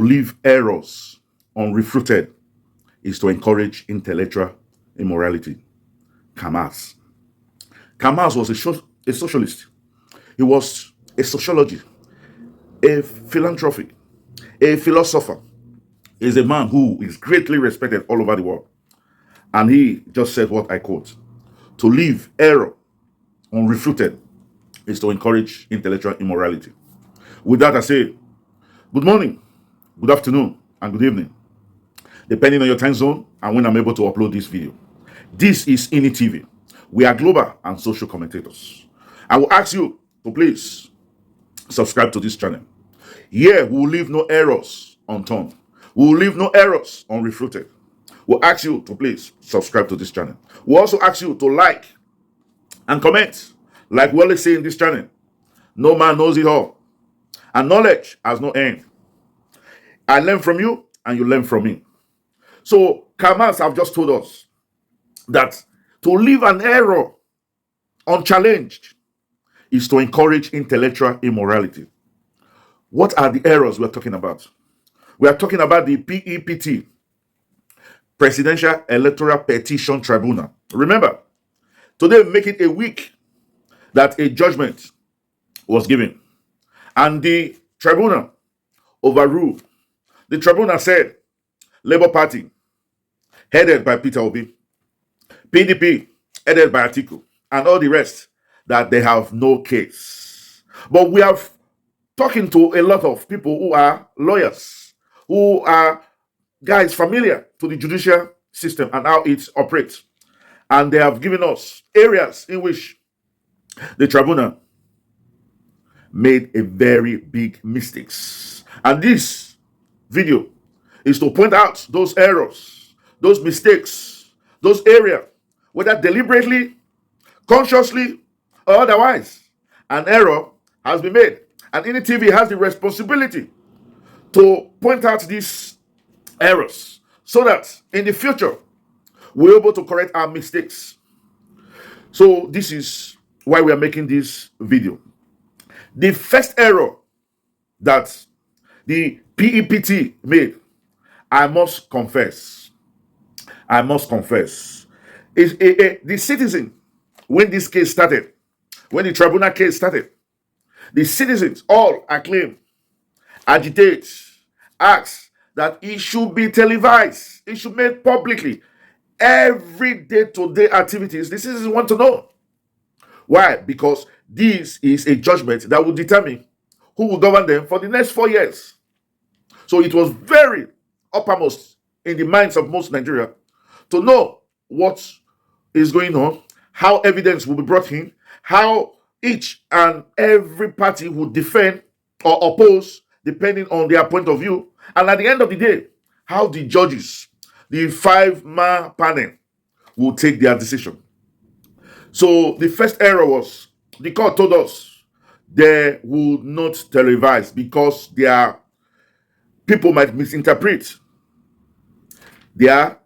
leave errors unrefuted is to encourage intellectual immorality. Kamas. Kamas was a socialist. He was a sociologist, a philanthropic, a philosopher. He's a man who is greatly respected all over the world. And he just said what I quote: to leave error unrefuted is to encourage intellectual immorality. With that, I say good morning, good afternoon, and good evening, depending on your time zone and when I'm able to upload this video. This is INEC TV. We are global and social commentators. I will ask you to please subscribe to this channel. Here, we will leave no errors unturned. We will leave no errors unrefuted. We'll ask you to please subscribe to this channel. We'll also ask you to like and comment. Like we always say in this channel, no man knows it all, and knowledge has no end. I learn from you, and you learn from me. So, Kamas have just told us that to leave an error unchallenged is to encourage intellectual immorality. What are the errors we're talking about? We are talking about the PEPT, Presidential Electoral Petition Tribunal. Remember, today we make it a week that a judgment was given, and the tribunal overruled. The tribunal said Labour Party, headed by Peter Obi, PDP, headed by Atiku, and all the rest, that they have no case. But we have talking to a lot of people who are lawyers, who are guys familiar to the judicial system and how it operates. And they have given us areas in which the tribunal made a very big mistakes. And this video is to point out those errors, those mistakes, those areas, whether deliberately, consciously, or otherwise. An error has been made. And INEC TV has the responsibility to point out these errors so that in the future we're able to correct our mistakes. So this is why we are making this video. The first error that the PEPT made, I must confess, is the citizen, when this case started, when the tribunal case started, the citizens all acclaim, agitate, ask that it should be televised, it should be made publicly. Every day-to-day activities, the citizens want to know. Why? Because this is a judgment that will determine who will govern them for the next 4 years. So it was very uppermost in the minds of most Nigeria to know what is going on, how evidence will be brought in, how each and every party will defend or oppose depending on their point of view, and at the end of the day, how the judges, the 5-man panel, will take their decision. So the first error was the court told us they would not televise because their people might misinterpret their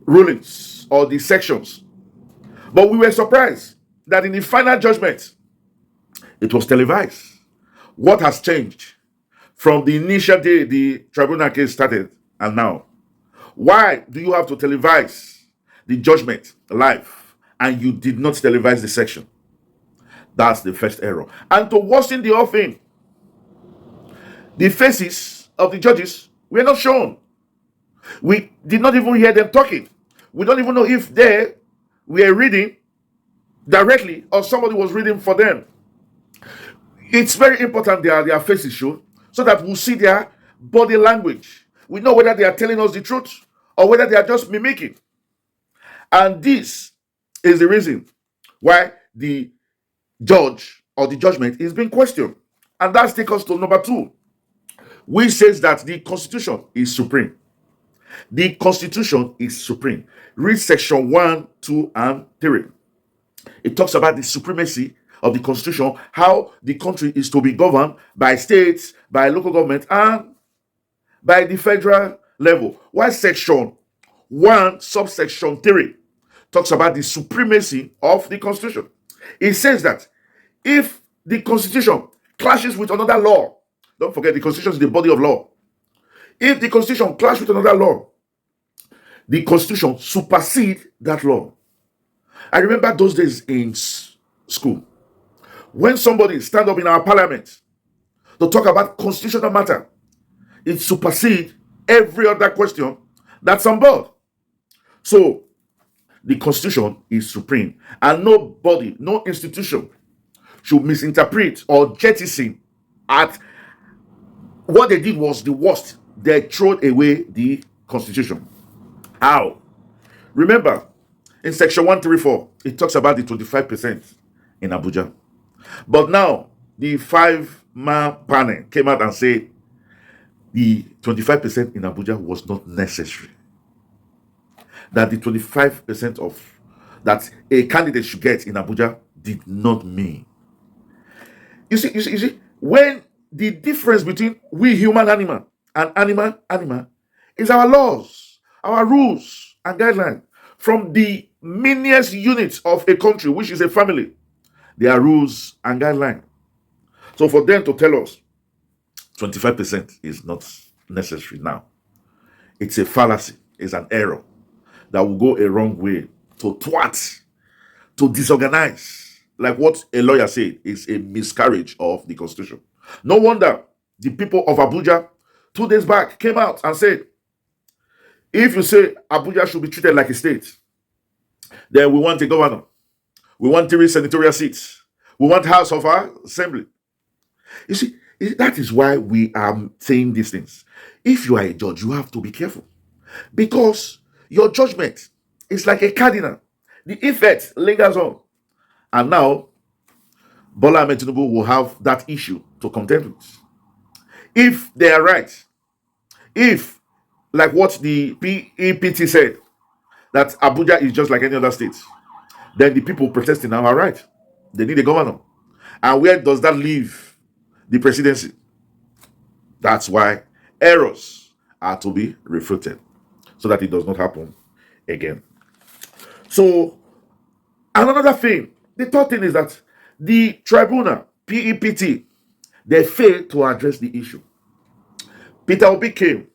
rulings or the sections. But we were surprised that in the final judgment, it was televised. What has changed from the initial day the tribunal case started and now? Why do you have to televise the judgment live and you did not televise the section? That's the first error. And to worsen the whole thing, the faces of the judges were not shown. We did not even hear them talking. We don't even know if they were reading directly or somebody was reading for them. It's very important their faces shown so that we'll see their body language. We know whether they are telling us the truth or whether they are just mimicking. And this is the reason why the judge or the judgment is being questioned. And that takes us to number 2, which says that the Constitution is supreme. The Constitution is supreme. Read section 1, 2, and 3. It talks about the supremacy of the Constitution, how the country is to be governed by states, by local government, and by the federal level. While section 1, subsection 3, talks about the supremacy of the Constitution. It says that if the Constitution clashes with another law, don't forget the Constitution is the body of law. If the constitution clash with another law, the constitution supersedes that law. I remember those days in school when somebody stand up in our parliament to talk about constitutional matter, it supersedes every other question that's on board. So the constitution is supreme, and nobody, no institution should misinterpret or jettison at what they did was the worst. They threw away the constitution. How? Remember, in section 134, it talks about the 25% in Abuja. But now, the five-man panel came out and said the 25% in Abuja was not necessary. That the 25% of that a candidate should get in Abuja did not mean. You see, when the difference between we human animal and animal is our laws, our rules and guidelines. From the meanest unit of a country, which is a family, there are rules and guidelines. So for them to tell us 25% is not necessary now, it's a fallacy, it's an error that will go a wrong way to thwart, to disorganize. Like what a lawyer said, is a miscarriage of the constitution. No wonder the people of Abuja 2 days back came out and said, if you say Abuja should be treated like a state, then we want a governor, we want 3 senatorial seats, we want House of our Assembly. You see, that is why we are saying these things. If you are a judge, you have to be careful, because your judgment is like a cardinal. The effect lingers on. And now, Bola Ahmed Tinubu will have that issue to contend with. If they are right, if, like what the PEPT said, that Abuja is just like any other state, then the people protesting now are right. They need a governor. And where does that leave the presidency? That's why errors are to be refuted so that it does not happen again. So, another thing, the third thing is that the tribunal, PEPT, they failed to address the issue. Peter Obi came.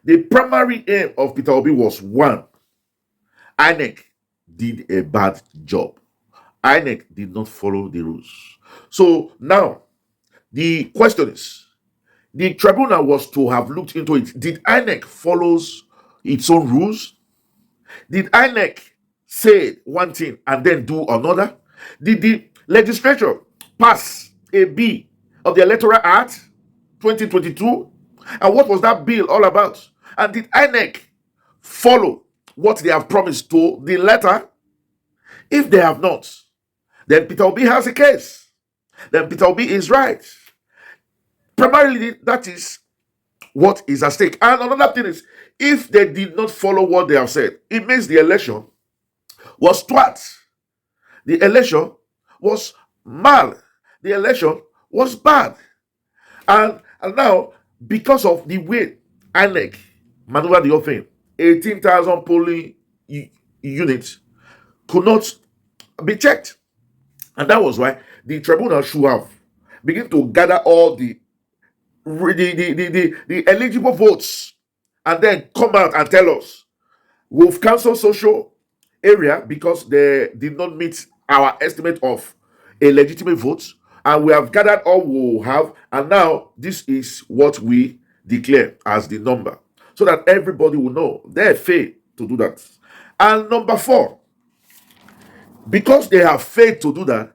The primary aim of Peter Obi was one, INEC did a bad job. INEC did not follow the rules. So now, the question is, the tribunal was to have looked into it. Did INEC follow its own rules? Did INEC say one thing and then do another? Did the legislature pass a bill of the Electoral Act 2022? And what was that bill all about? And did INEC follow what they have promised to the letter? If they have not, then Peter Obi has a case. Then Peter Obi is right. Primarily, that is what is at stake. And another thing is, if they did not follow what they have said, it means the election was twat. The election was mal. The election was bad. And now, because of the way INEC maneuvered the whole thing, 18,000 polling units could not be checked. And that was why the tribunal should have begun to gather all the eligible votes and then come out and tell us we've canceled social area because they did not meet our estimate of a legitimate vote, and we have gathered all we have, and now this is what we declare as the number, so that everybody will know they failed to do that. And number 4, because they have failed to do that,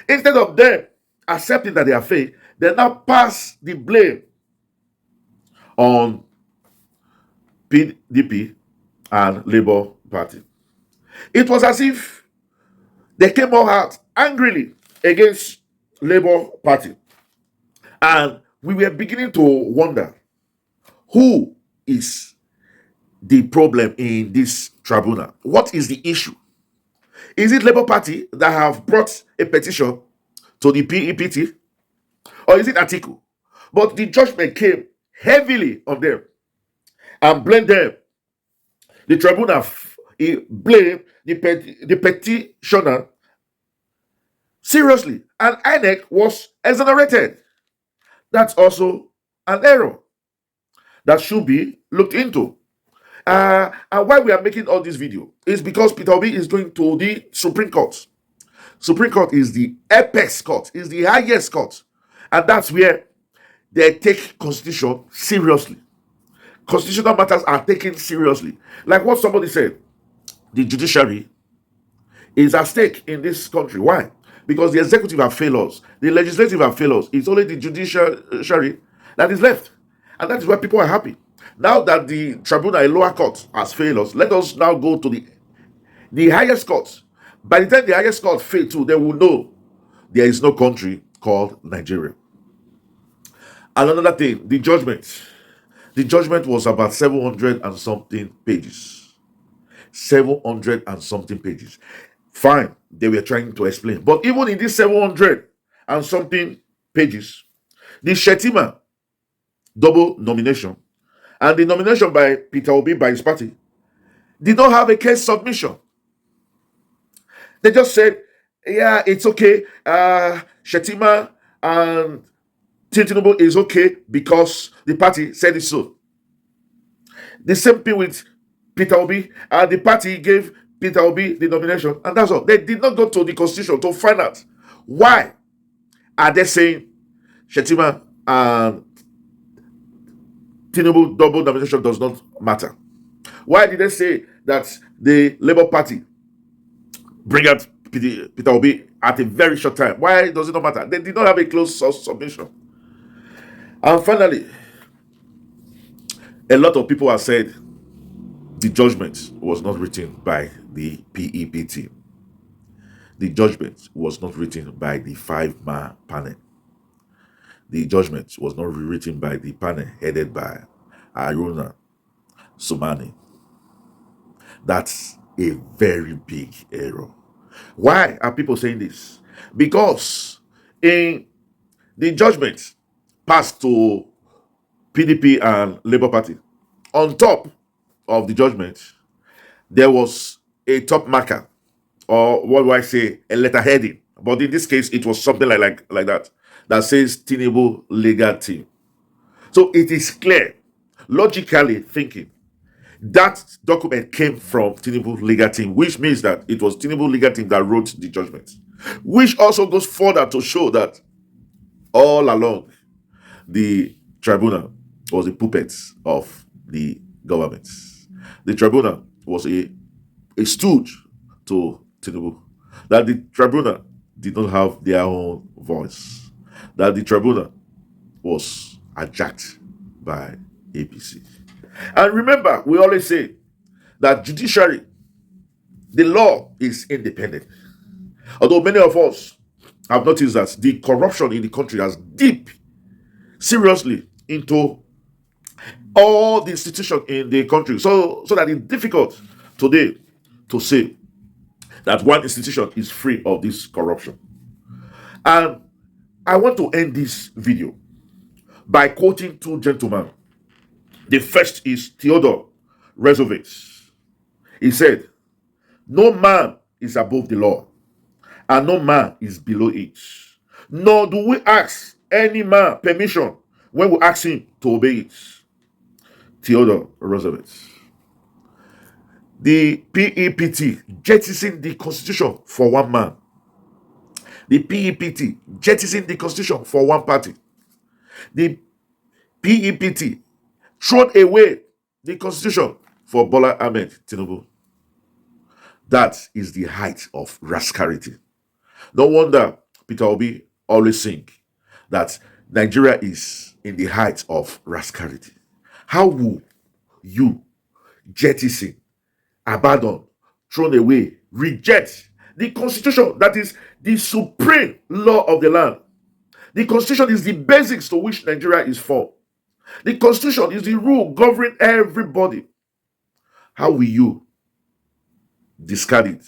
instead of them accepting that they have failed, they now pass the blame on PDP and Labour Party. It was as if they came all out angrily against Labour Party. And we were beginning to wonder, who is the problem in this tribunal? What is the issue? Is it Labour Party that have brought a petition to the PEPT? Or is it Atiku? But the judgment came heavily on them and blamed them. The tribunal blamed the petitioner seriously, and INEC was exonerated. That's also an error. that should be looked into. And why we are making all this video is because Peter Obi is going to the Supreme Court. Supreme Court is the apex court, is the highest court. And that's where they take constitution seriously. Constitutional matters are taken seriously. Like what somebody said, the judiciary is at stake in this country. Why? Because the executive have failed us, the legislative have failed us. It's only the judiciary that is left. And that is why people are happy. Now that the tribunal, a lower court, has failed us, let us now go to the highest court. By the time the highest court fail too, they will know there is no country called Nigeria. And another thing, the judgment. The judgment was about 700 and something pages. 700 and something pages. Fine, they were trying to explain. But even in these 700 and something pages, the Shetima double nomination and the nomination by Peter Obi by his party did not have a case submission. They just said, yeah, it's okay. Shetima and Tinubu is okay because the party said it so. The same thing with Peter Obi, and the party gave Peter Obi the nomination, and that's all. They did not go to the constitution to find out why are they saying Shetima and Tinubu double nomination does not matter. Why did they say that the Labour Party bring out Peter Obi at a very short time? Why does it not matter? They did not have a close submission. And finally, a lot of people have said the judgment was not written by the PEP team. The judgment was not written by the 5-man panel. The judgment was not written by the panel headed by Aruna Sumani. That's a very big error. Why are people saying this? Because in the judgment passed to PDP and Labour Party, on top of the judgment, there was a top marker, or what do I say, a letter heading. But in this case, it was something like that says Tinubu legal team. So it is clear, logically thinking, that document came from Tinubu legal team, which means that it was Tinubu legal team that wrote the judgment, which also goes further to show that all along the tribunal was a puppet of the government. The tribunal was a stooge to Tinubu. That the tribunal did not have their own voice. That the tribunal was hijacked by APC. And remember, we always say that judiciary, the law is independent. Although many of us have noticed that the corruption in the country has deep, seriously, into all the institutions in the country. So that it's difficult today to say that one institution is free of this corruption. And I want to end this video by quoting two gentlemen. The first is Theodore Roosevelt. He said, "No man is above the law, and no man is below it. Nor do we ask any man permission when we ask him to obey it." Theodore Roosevelt. The PEPT jettisoned the constitution for one man. The PEPT jettisoned the constitution for one party. The PEPT thrown away the constitution for Bola Ahmed Tinubu. That is the height of rascality. No wonder Peter Obi always think that Nigeria is in the height of rascality. How will you jettison, abandon, thrown away, reject the constitution that is the supreme law of the land? The constitution is the basics to which Nigeria is formed. The constitution is the rule governing everybody. How will you discard it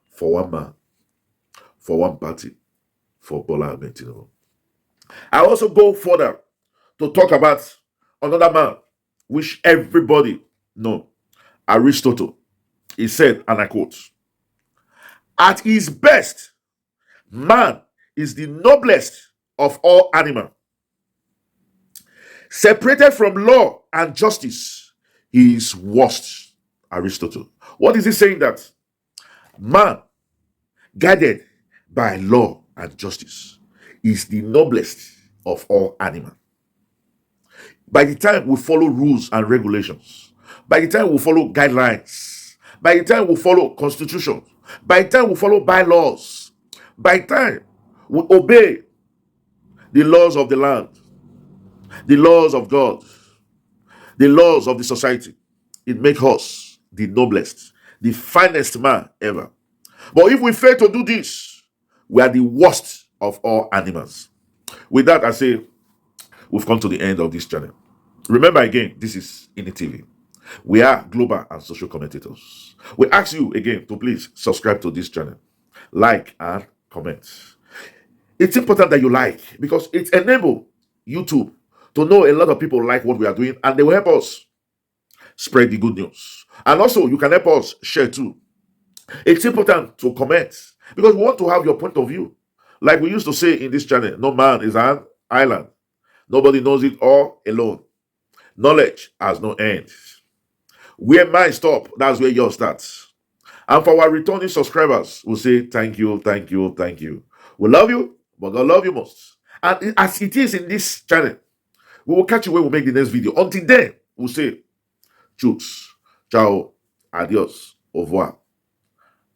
for one man, for one party, for Bola Ahmed Tinubu? I also go further to talk about another man which everybody know, Aristotle. He said, and I quote, "At his best, man is the noblest of all animals. Separated from law and justice, he is worst. Aristotle. What is he saying? That man guided by law and justice is the noblest of all animals. By the time we follow rules and regulations, by the time we follow guidelines, by the time we follow constitution, by the time we follow bylaws, by the time we obey the laws of the land, the laws of God, the laws of the society, it makes us the noblest, the finest man ever. But if we fail to do this, we are the worst of all animals. With that, I say we've come to the end of this channel. Remember again, this is INEC TV. We are global and social commentators. We ask you again to please subscribe to this channel, like and comment. It's important that you like, because it enables YouTube to know a lot of people like what we are doing, and they will help us spread the good news. And also, you can help us share too. It's important to comment, because we want to have your point of view. Like we used to say in this channel, no man is an island. Nobody knows it all alone. Knowledge has no end. Where mine stop, that's where yours starts. And for our returning subscribers, we'll say thank you, thank you, thank you. We love you, but God love you most. And as it is in this channel, we will catch you when we make the next video. Until then, we'll say chus, ciao, adios, au revoir,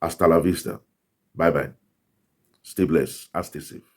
hasta la vista, bye bye. Stay blessed and stay safe.